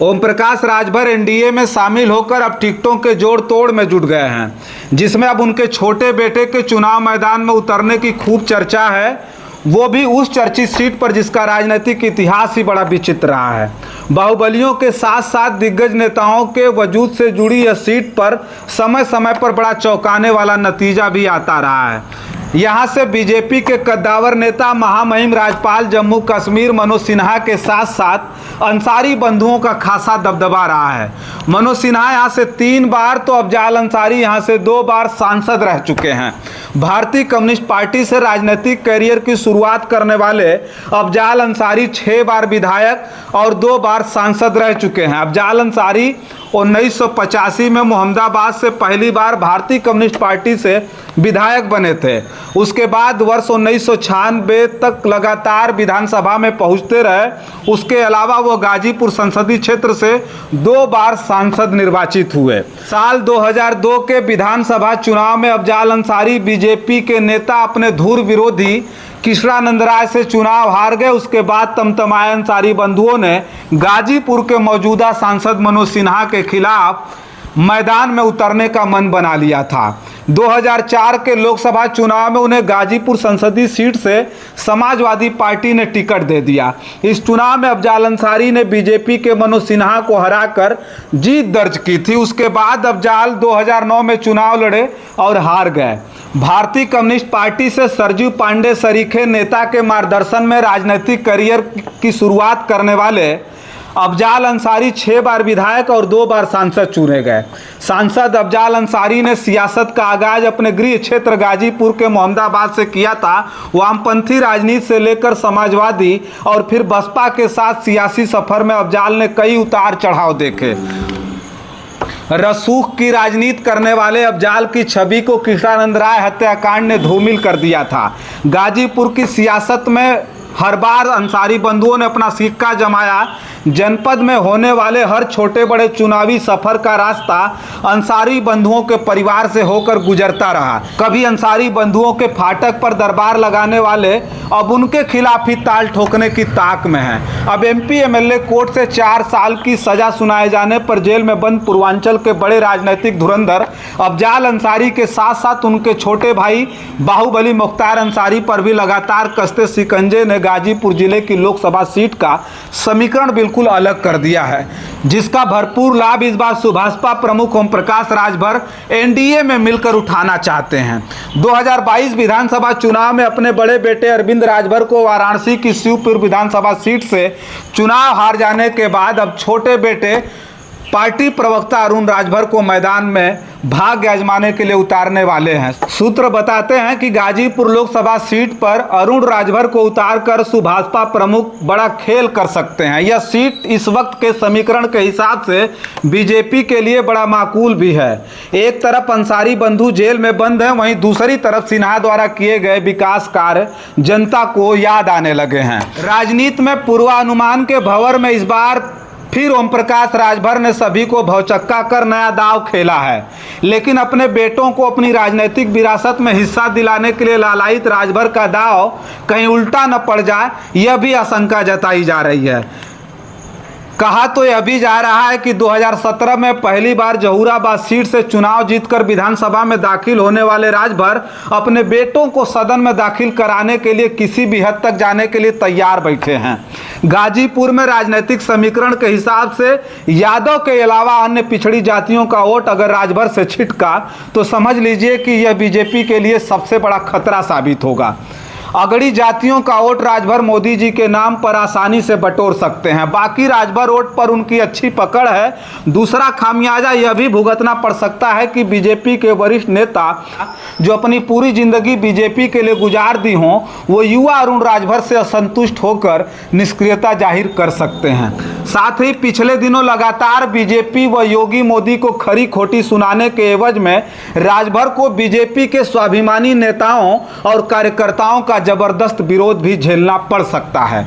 Om Prakash Rajbhar NDA में शामिल होकर अब टिकटों के जोड़ तोड़ में जुट गए हैं, जिसमें अब उनके छोटे बेटे के चुनाव मैदान में उतरने की खूब चर्चा है, वो भी उस चर्चित सीट पर जिसका राजनीतिक इतिहास ही बड़ा विचित्र रहा है। बाहुबलियों के साथ साथ दिग्गज नेताओं के वजूद से जुड़ी यह सीट पर समय समय पर बड़ा चौंकाने वाला नतीजा भी आता रहा है। यहाँ से बीजेपी के कद्दावर नेता महामहिम राज्यपाल जम्मू कश्मीर मनोज सिन्हा के साथ साथ अंसारी बंधुओं का खासा दबदबा रहा है। मनोज सिन्हा यहाँ से 3 बार तो अफजाल अंसारी यहाँ से 2 बार सांसद रह चुके हैं। भारतीय कम्युनिस्ट पार्टी से राजनीतिक करियर की शुरुआत करने वाले अफजाल अंसारी 6 बार विधायक और 2 बार सांसद रह चुके हैं। अफजाल अंसारी 1985 में मोहम्मदाबाद से पहली बार भारतीय कम्युनिस्ट पार्टी से विधायक बने थे। उसके बाद वर्ष 1996 तक लगातार विधानसभा में पहुंचते रहे। उसके अलावा वो गाजीपुर संसदीय क्षेत्र से 2 बार सांसद निर्वाचित हुए। साल 2002 के विधानसभा चुनाव में अफजाल अंसारी बीजेपी के नेता अपने धुर विरोधी कृष्णानंद राय से चुनाव हार गए। उसके बाद तमतमाए अंसारी बंधुओं ने गाजीपुर के मौजूदा सांसद मनोज सिन्हा के खिलाफ मैदान में उतरने का मन बना लिया था। 2004 के लोकसभा चुनाव में उन्हें गाजीपुर संसदीय सीट से समाजवादी पार्टी ने टिकट दे दिया। इस चुनाव में अफजाल अंसारी ने बीजेपी के मनोज सिन्हा को हराकर जीत दर्ज की थी। उसके बाद अफजाल 2009 में चुनाव लड़े और हार गए। भारतीय कम्युनिस्ट पार्टी से सरजू पांडे सरीखे नेता के मार्गदर्शन में राजनीतिक करियर की शुरुआत करने वाले अफजाल अंसारी 6 बार विधायक और 2 बार सांसद चुने गए। सांसद अफजाल अंसारी ने सियासत का आगाज अपने गृह क्षेत्र गाजीपुर के मोहम्मदाबाद से किया था। वामपंथी राजनीति से लेकर समाजवादी और फिर बसपा के साथ सियासी सफर में अफजाल ने कई उतार चढ़ाव देखे। रसूख की राजनीति करने वाले अफजाल की छवि को कृष्णानंद राय हत्याकांड ने धूमिल कर दिया था। गाजीपुर की सियासत में हर बार अंसारी बंधुओं ने अपना सिक्का जमाया। जनपद में होने वाले हर छोटे बड़े चुनावी सफर का रास्ता अंसारी बंधुओं के परिवार से होकर गुजरता रहा। कभी अंसारी बंधुओं के फाटक पर दरबार लगाने वाले अब उनके खिलाफ ही ताल ठोकने की ताक में हैं। अब एमपी एमएलए कोर्ट से 4 साल की सजा सुनाए जाने पर जेल में बंद पूर्वांचल के बड़े राजनीतिक धुरंधर अफजाल अंसारी के साथ साथ उनके छोटे भाई बाहुबली मुख्तार अंसारी पर भी लगातार कसते शिकंजे ने गाजीपुर जिले की लोकसभा सीट का समीकरण बिल्कुल अलग कर दिया है, जिसका भरपूर लाभ इस बार सुभाषपा प्रमुख ओम प्रकाश राजभर एनडीए में मिलकर उठाना चाहते हैं। 2022 विधानसभा चुनाव में अपने बड़े बेटे अरविंद राजभर को वाराणसी की शिवपुर विधानसभा सीट से चुनाव हार जाने के बाद अब छोटे बेटे पार्टी प्रवक्ता अरुण राजभर को मैदान में भाग्य आजमाने के लिए उतारने वाले हैं। सूत्र बताते हैं कि गाजीपुर लोकसभा सीट पर अरुण राजभर को उतारकर सुभाषपा प्रमुख बड़ा खेल कर सकते हैं। यह सीट इस वक्त के समीकरण के हिसाब से बीजेपी के लिए बड़ा माकूल भी है। एक तरफ अंसारी बंधु जेल में बंद हैं, वहीं दूसरी तरफ सिन्हा द्वारा किए गए विकास कार्य जनता को याद आने लगे हैं। राजनीति में पूर्वानुमान के भंवर में इस बार फिर ओम प्रकाश राजभर ने सभी को भौचक्का कर नया दांव खेला है, लेकिन अपने बेटों को अपनी राजनीतिक विरासत में हिस्सा दिलाने के लिए लालायित राजभर का दांव कहीं उल्टा न पड़ जाए, यह भी आशंका जताई जा रही है। कहा तो यह भी जा रहा है कि 2017 में पहली बार जहूराबाद सीट से चुनाव जीतकर विधानसभा में दाखिल होने वाले राजभर अपने बेटों को सदन में दाखिल कराने के लिए किसी भी हद तक जाने के लिए तैयार बैठे हैं। गाजीपुर में राजनीतिक समीकरण के हिसाब से यादव के अलावा अन्य पिछड़ी जातियों का वोट अगर राजभर से छिटका तो समझ लीजिए कि यह बीजेपी के लिए सबसे बड़ा खतरा साबित होगा। अगड़ी जातियों का वोट राजभर मोदी जी के नाम पर आसानी से बटोर सकते हैं। बाकी राजभर वोट पर उनकी अच्छी पकड़ है। दूसरा खामियाजा यह भी भुगतना पड़ सकता है कि बीजेपी के वरिष्ठ नेता जो अपनी पूरी जिंदगी बीजेपी के लिए गुजार दी हों, वो युवा अरुण राजभर से असंतुष्ट होकर निष्क्रियता जाहिर कर सकते हैं। साथ ही पिछले दिनों लगातार बीजेपी व योगी मोदी को खरी खोटी सुनाने के एवज में राजभर को बीजेपी के स्वाभिमानी नेताओं और कार्यकर्ताओं का जबरदस्त विरोध भी झेलना पड़ सकता है।